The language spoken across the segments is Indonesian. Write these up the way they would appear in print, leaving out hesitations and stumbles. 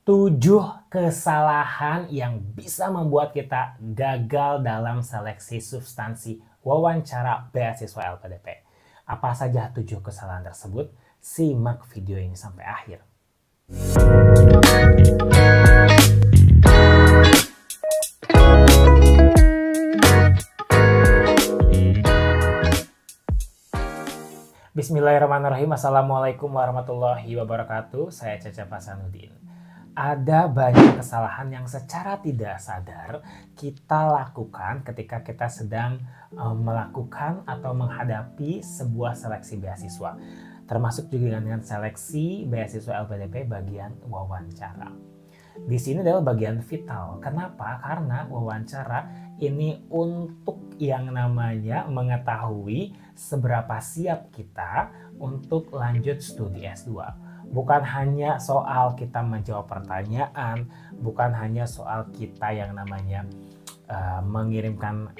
7 kesalahan yang bisa membuat kita gagal dalam seleksi substansi wawancara beasiswa LPDP. Apa saja 7 kesalahan tersebut? Simak video ini sampai akhir. Bismillahirrahmanirrahim. Assalamualaikum warahmatullahi wabarakatuh. Saya Cecep Hasanuddin. Ada banyak kesalahan yang secara tidak sadar kita lakukan ketika kita sedang melakukan atau menghadapi sebuah seleksi beasiswa. Termasuk juga dengan seleksi beasiswa LPDP bagian wawancara. Di sini adalah bagian vital. Kenapa? Karena wawancara ini untuk yang namanya mengetahui seberapa siap kita untuk lanjut studi S2. Bukan hanya soal kita menjawab pertanyaan, bukan hanya soal kita yang namanya mengirimkan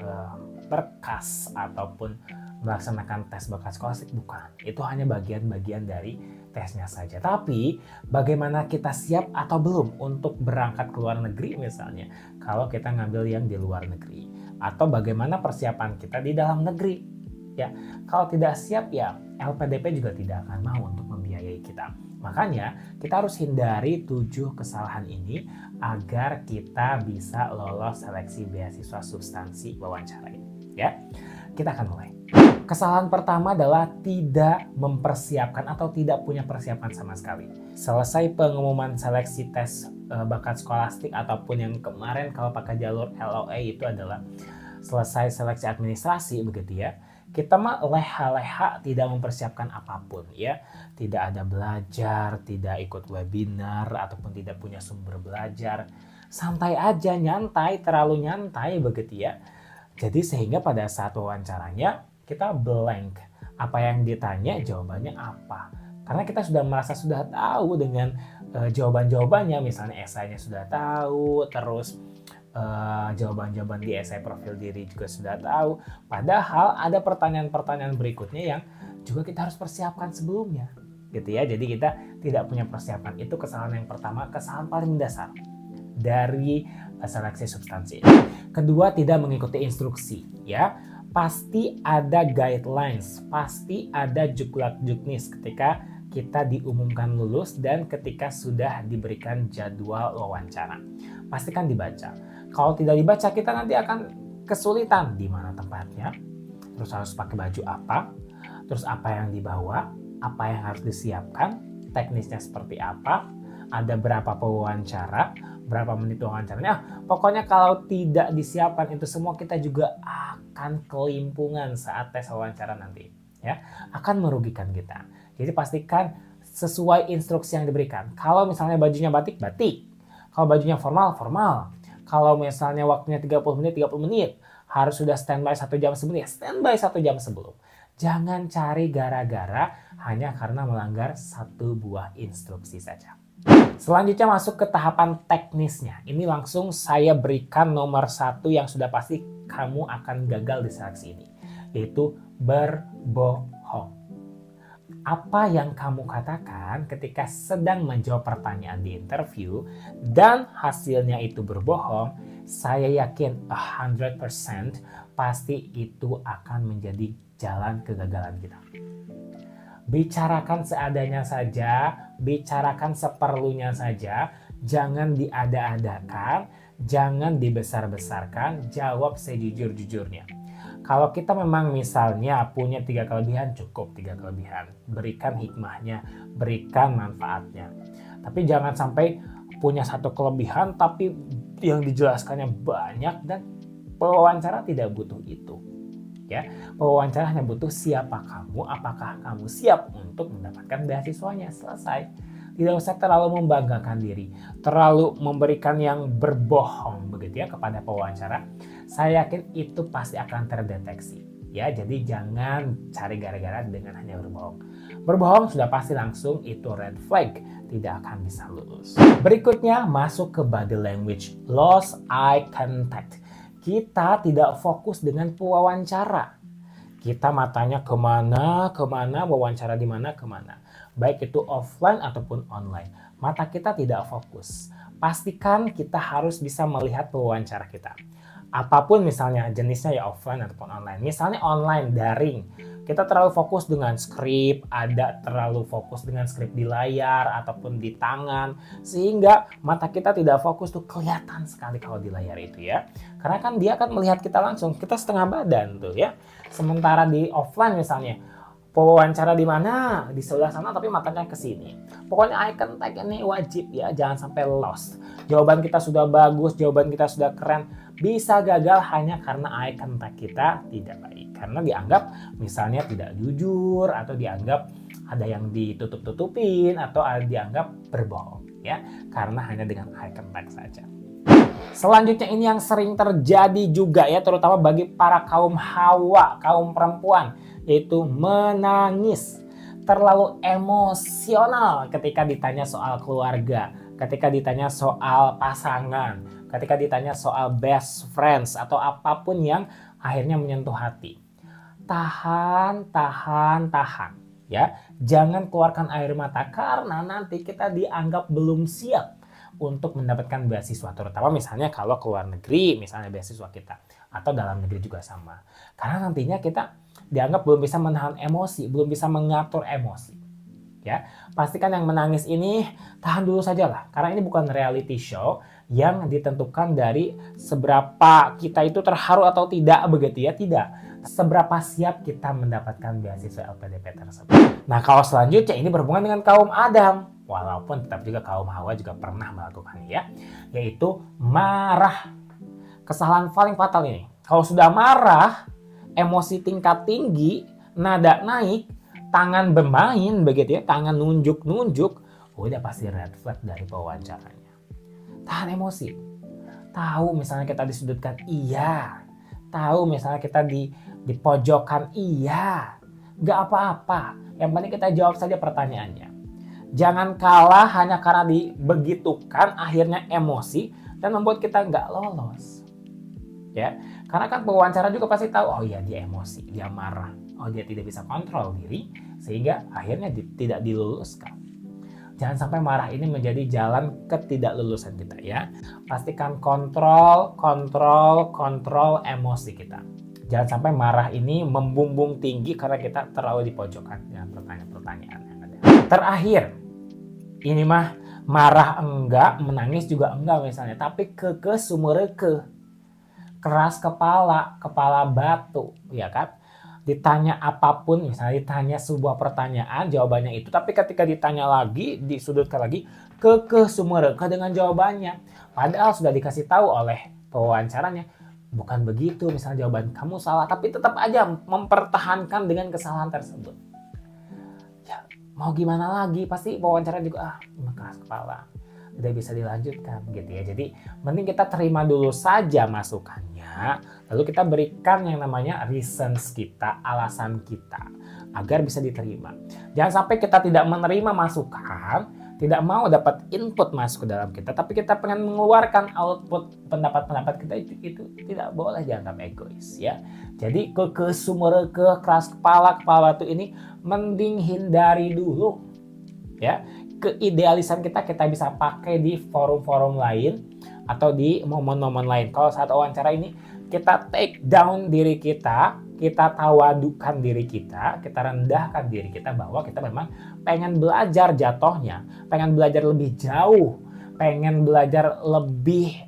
berkas ataupun melaksanakan tes bakat skolastik, bukan. Itu hanya bagian-bagian dari tesnya saja. Tapi bagaimana kita siap atau belum untuk berangkat ke luar negeri misalnya, kalau kita ngambil yang di luar negeri, atau bagaimana persiapan kita di dalam negeri. Ya, kalau tidak siap ya LPDP juga tidak akan mau untuk membiayai kita. Makanya kita harus hindari 7 kesalahan ini agar kita bisa lolos seleksi beasiswa substansi wawancara ini. Ya, kita akan mulai. Kesalahan pertama adalah tidak mempersiapkan atau tidak punya persiapan sama sekali. Selesai pengumuman seleksi tes bakat skolastik ataupun yang kemarin kalau pakai jalur LOA itu adalah selesai seleksi administrasi begitu ya. Kita mah leha-leha tidak mempersiapkan apapun ya. Tidak ada belajar, tidak ikut webinar ataupun tidak punya sumber belajar. Santai aja, nyantai, terlalu nyantai begitu ya. Jadi sehingga pada saat wawancaranya kita blank. Apa yang ditanya jawabannya apa. Karena kita sudah merasa sudah tahu dengan jawaban-jawabannya. Misalnya esainya sudah tahu, terus jawaban-jawaban di esai profil diri juga sudah tahu. Padahal ada pertanyaan-pertanyaan berikutnya yang juga kita harus persiapkan sebelumnya, gitu ya. Jadi kita tidak punya persiapan. Itu kesalahan yang pertama, kesalahan paling mendasar dari seleksi substansi. Kedua, tidak mengikuti instruksi, ya. Pasti ada guidelines, pasti ada juklak-juknis ketika kita diumumkan lulus dan ketika sudah diberikan jadwal wawancara. Pastikan dibaca. Kalau tidak dibaca, kita nanti akan kesulitan di mana tempatnya, terus harus pakai baju apa, terus apa yang dibawa, apa yang harus disiapkan, teknisnya seperti apa, ada berapa pewawancara, berapa menit wawancaranya. Pokoknya kalau tidak disiapkan itu semua, kita juga akan kelimpungan saat tes wawancara nanti, ya, akan merugikan kita. Jadi pastikan sesuai instruksi yang diberikan. Kalau misalnya bajunya batik, batik. Kalau bajunya formal, formal. Kalau misalnya waktunya 30 menit, 30 menit. Harus sudah standby 1 jam sebelum, ya standby 1 jam sebelum. Jangan cari gara-gara hanya karena melanggar 1 buah instruksi saja. Selanjutnya masuk ke tahapan teknisnya. Ini langsung saya berikan nomor 1 yang sudah pasti kamu akan gagal di seleksi ini. Yaitu berbohong. Apa yang kamu katakan ketika sedang menjawab pertanyaan di interview dan hasilnya itu berbohong, saya yakin 100% pasti itu akan menjadi jalan kegagalan kita. Bicarakan seadanya saja, bicarakan seperlunya saja, jangan diada-adakan, jangan dibesar-besarkan, jawab sejujur-jujurnya. Kalau kita memang misalnya punya 3 kelebihan, cukup 3 kelebihan. Berikan hikmahnya, berikan manfaatnya. Tapi jangan sampai punya 1 kelebihan tapi yang dijelaskannya banyak dan pewawancara tidak butuh itu. Ya, pewawancara hanya butuh siapa kamu, apakah kamu siap untuk mendapatkan beasiswanya, selesai. Tidak usah terlalu membanggakan diri, terlalu memberikan yang berbohong begitu ya kepada pewawancara. Saya yakin itu pasti akan terdeteksi. Ya, jadi jangan cari gara-gara dengan hanya berbohong. Berbohong sudah pasti langsung itu red flag, tidak akan bisa lulus. Berikutnya masuk ke body language, lost eye contact. Kita tidak fokus dengan pewawancara. Kita matanya kemana, wawancara di mana, kemana. Baik itu offline ataupun online. mata kita tidak fokus. Pastikan kita harus bisa melihat pewawancara kita. Apapun misalnya jenisnya ya offline ataupun online. Misalnya online, daring. Kita terlalu fokus dengan skrip, ada terlalu fokus dengan skrip di layar ataupun di tangan. Sehingga mata kita tidak fokus tuh kelihatan sekali kalau di layar itu ya. Karena kan dia akan melihat kita langsung, kita setengah badan tuh ya. Sementara di offline misalnya, wawancara di mana? Di sebelah sana tapi matanya ke sini. Pokoknya eye contact ini wajib ya, jangan sampai lost. Jawaban kita sudah bagus, jawaban kita sudah keren, bisa gagal hanya karena eye contact kita tidak baik. Karena dianggap misalnya tidak jujur atau dianggap ada yang ditutup-tutupin atau dianggap berbohong ya, karena hanya dengan eye contact saja. Selanjutnya ini yang sering terjadi juga ya, terutama bagi para kaum hawa, kaum perempuan, yaitu menangis. Terlalu emosional ketika ditanya soal keluarga, ketika ditanya soal pasangan, ketika ditanya soal best friends atau apapun yang akhirnya menyentuh hati. Tahan ya. Jangan keluarkan air mata karena nanti kita dianggap belum siap untuk mendapatkan beasiswa, terutama misalnya kalau ke luar negeri, misalnya beasiswa kita, atau dalam negeri juga sama. Karena nantinya kita dianggap belum bisa menahan emosi, belum bisa mengatur emosi. Ya, pastikan yang menangis ini tahan dulu saja lah, karena ini bukan reality show yang ditentukan dari seberapa kita itu terharu atau tidak begitu ya, tidak. Seberapa siap kita mendapatkan beasiswa LPDP tersebut. Nah, kalau selanjutnya ini berhubungan dengan kaum Adam, walaupun tetap juga kaum Hawa juga pernah melakukannya ya, yaitu marah. Kesalahan paling fatal ini. Kalau sudah marah, emosi tingkat tinggi, nada naik, tangan bermain begitu ya, tangan nunjuk-nunjuk, udah pasti red flag dari pewawancaranya. Tahan emosi. Tahu misalnya kita disudutkan, iya. Tahu misalnya kita di pojokan, iya. Gak apa-apa. Yang penting kita jawab saja pertanyaannya. Jangan kalah hanya karena dibegitukan akhirnya emosi dan membuat kita nggak lolos. Ya, karena kan pewawancara juga pasti tahu, oh iya dia emosi, dia marah, oh dia tidak bisa kontrol diri sehingga akhirnya tidak diluluskan. Jangan sampai marah ini menjadi jalan ketidaklulusan kita ya. Pastikan kontrol emosi kita. Jangan sampai marah ini membumbung tinggi karena kita terlalu dipojokkan dengan pertanyaan-pertanyaan yang ada. Terakhir, ini mah marah enggak, menangis juga enggak misalnya, tapi sumberke. Keras kepala batu, ya kan? Ditanya apapun, misalnya ditanya sebuah pertanyaan, jawabannya itu, tapi ketika ditanya lagi, disudutkan lagi, sumberke dengan jawabannya. Padahal sudah dikasih tahu oleh pewawancaranya, bukan begitu, misalnya jawaban kamu salah, tapi tetap aja mempertahankan dengan kesalahan tersebut. Ya, mau gimana lagi, pasti pewawancara juga, keras kepala. Tidak bisa dilanjutkan gitu ya. Jadi mending kita terima dulu saja masukannya, lalu kita berikan yang namanya reasons kita, alasan kita agar bisa diterima. Jangan sampai kita tidak menerima masukan, tidak mau dapat input masuk ke dalam kita, tapi kita pengen mengeluarkan output pendapat-pendapat kita, itu tidak boleh, jangan sampai egois ya. Jadi keras kepala batu ini mending hindari dulu ya. Keidealisan kita bisa pakai di forum-forum lain atau di momen-momen lain. Kalau saat wawancara ini kita take down diri kita tawadukan diri kita rendahkan diri kita bahwa kita memang pengen belajar jatuhnya, pengen belajar lebih jauh, pengen belajar lebih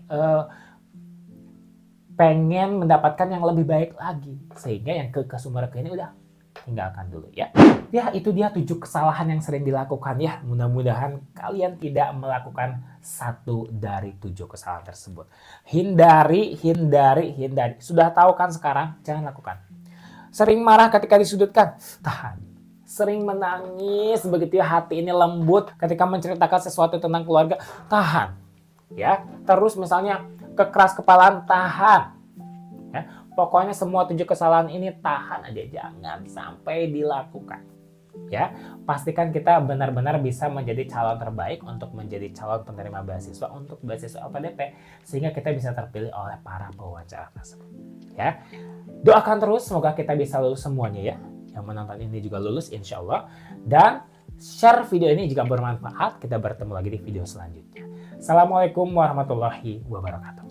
pengen mendapatkan yang lebih baik lagi. Sehingga yang sumber ini udah tinggalkan dulu ya. Ya, itu dia 7 kesalahan yang sering dilakukan ya. Mudah-mudahan kalian tidak melakukan 1 dari 7 kesalahan tersebut. Hindari. Sudah tahu kan sekarang? Jangan lakukan. Sering marah ketika disudutkan? Tahan. Sering menangis begitu ya, hati ini lembut ketika menceritakan sesuatu tentang keluarga? Tahan. Ya, terus misalnya kekeras kepalaan? Tahan. Ya, pokoknya semua 7 kesalahan ini tahan aja, jangan sampai dilakukan. Ya, pastikan kita benar-benar bisa menjadi calon terbaik untuk menjadi calon penerima beasiswa untuk beasiswa LPDP sehingga kita bisa terpilih oleh para pewawancara tersebut. Ya, doakan terus semoga kita bisa lulus semuanya ya. Yang menonton ini juga lulus insya Allah. Dan Share video ini jika bermanfaat. Kita bertemu lagi di video selanjutnya. Assalamualaikum warahmatullahi wabarakatuh.